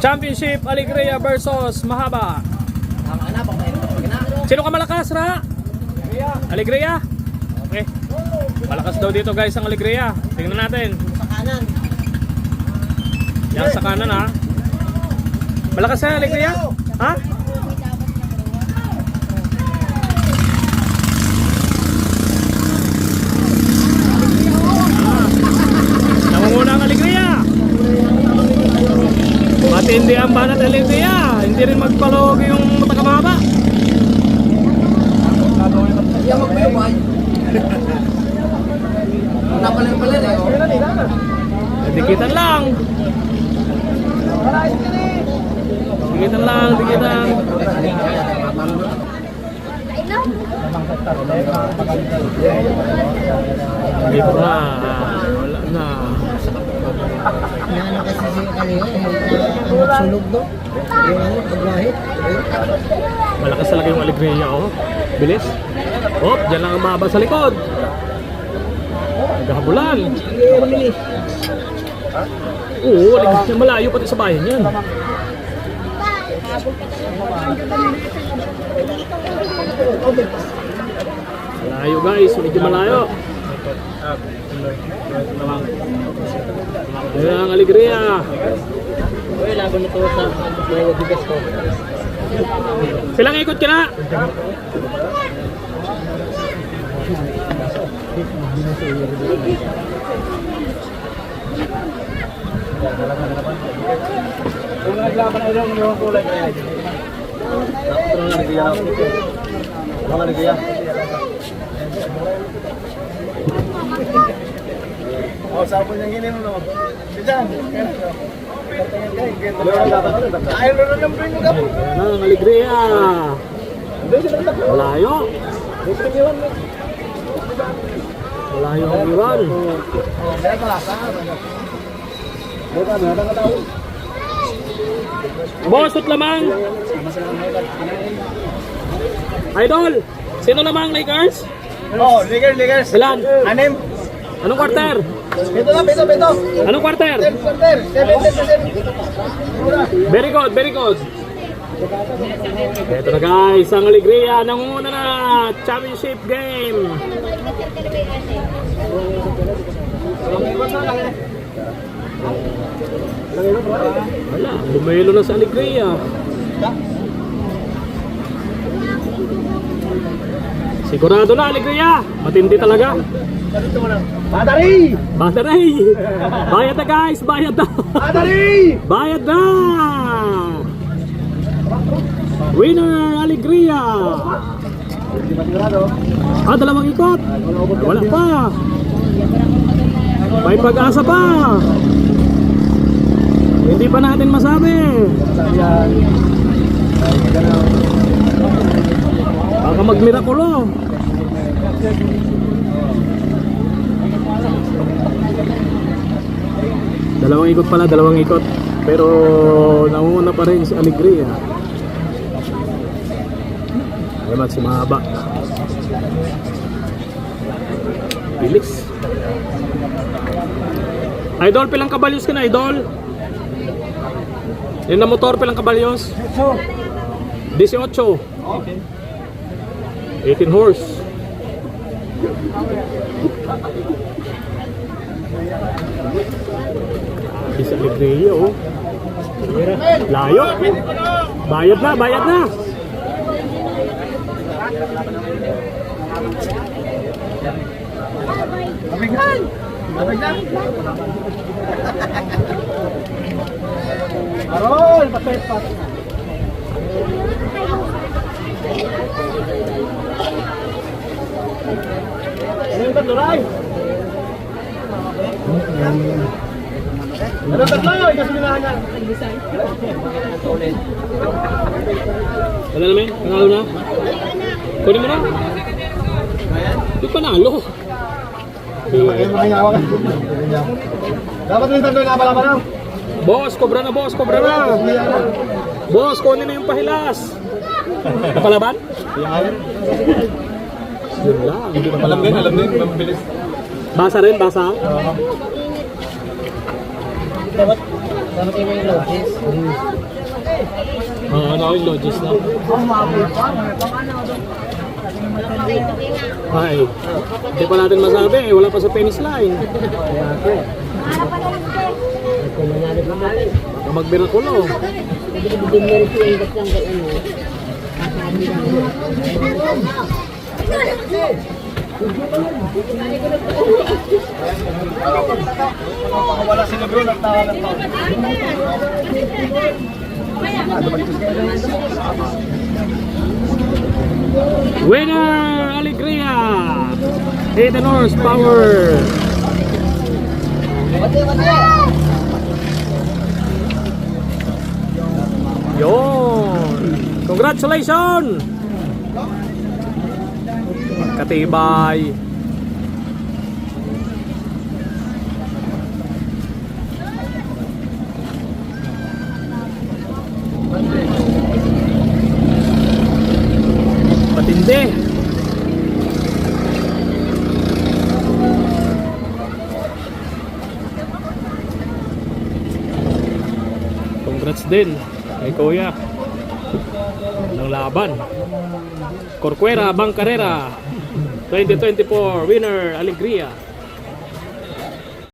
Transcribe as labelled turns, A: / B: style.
A: Championship Alegria versus Mahaba. Sino ka malakas, Ra? Alegria? Okay. Malakas daw dito guys ang Alegria. Tingnan natin.
B: Sa kanan.
A: Yan sa kanan ha. Malakas sa Alegria? Ha? Namumuna ang Alegria. Matindi ang banat ng Alegria. Hindi rin magpalog yung matakamaba.
B: Yan magbayabay. Napalan-palan eh.
A: Dikitan lang. Dikitan lang, dikitan. Hindi pa na. Wala na.
B: Ano kasi siya kanina, ang sunog do. Yung ano, pagbahit.
A: Malakas talaga yung Alegria, oh. Bilis. Oh, dyan lang ang mahaba sa likod. Naghabulan. Oo, Alegria malayo pati sa bayan yan. Malayo guys, medyo malayo. Ayan ang Alegria.
B: Uy, laban na to sa mga bigas ko.
A: Silang ikot ka na.
B: Kung naglaban na ilang yung kulay kaya. Ang Alegria. Ang Alegria. Oh, sabon yang ini no. Diyan. Ay, no na lang mo gapo.
A: Ang Alegria. Malayo. Malayo ang iwan. Bosot lamang. Idol, sino lamang Lakers?
B: Oh, Lakers.
A: Ilan?
B: Anim.
A: Anong quarter?
B: Pito lang, pito.
A: Anong quarter?
B: Quarter. 7.
A: Very good, very good. Ito na guys, ang Alegria nangunguna na championship game. Wala, bumelo na sa Alegria. Sigurado na Alegria, matindi talaga.
B: Battery!
A: Battery! Bayad na guys, bayad na!
B: Battery!
A: Bayad na! Winner Alegria! Dalawang ikot! Wala pa! May pag-asa pa! Hindi pa natin masabi! Baka magmirakulo! Dalawang ikot pala, dalawang ikot. Pero nauna pa rin si Alegria. Ayun, si Mahaba. Bilis. Idol, pilang kabalyos ka na, Idol? Yung na motor, pilang kabalyos? 18. 18 horse. Bisa Alegria, oh. Layo. Bayad na, bayad na.
B: Abignan! Abignan! Arol! Patay pa! Ano yung tatlo, Ray? Ano tatlo? Ikasulinahan niya.
A: Wala naman? Panalo na? Kunin mo na? Di panalo.
B: Dapat yung tatlo na pala na.
A: Boss, kobra na boss, kobra na. Boss, kunin na yung pahilas. Kapalaban? Yun lang, hindi na palaban.
B: Alam din, mabilis.
A: Basa rin, basa?
B: Dapat Dapat yung mga lodges.
A: Ano yung lodges na? Ay, hindi pa natin masabi eh. Wala pa sa finish line.
B: Kaya ako. Kung manalo pa natin.
A: Baka magbirakulo.
B: Hindi mo rin siya ingat lang kay ano. Wala sila bro, nagtawagan pa.
A: Winner! Alegria! 8 horsepower! Yon! Congratulations! Katibay! Patindi! Congrats din kay Kuya ng laban. Corcuera Bangcarrera 2024 winner Alegria.